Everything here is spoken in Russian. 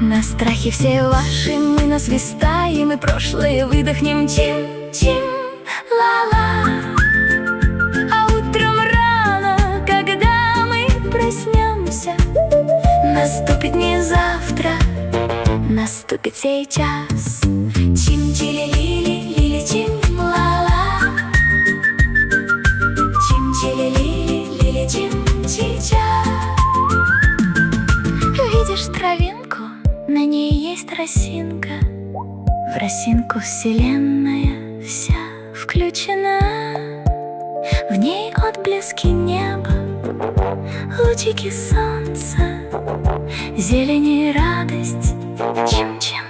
На страхи все ваши мы насвистаем, и прошлое выдохнем. Чим-чим, ла-ла. А утром рано, когда мы проснемся, наступит не завтра, наступит сейчас. Чим-чили-лили-лили-чим, ла-ла. Чим-чили-лили-лили-чим, сейчас. Видишь травинку? На ней есть росинка. В росинку вселенная вся включена. В ней отблески неба, лучики солнца, зелень и радость. Чим-чим.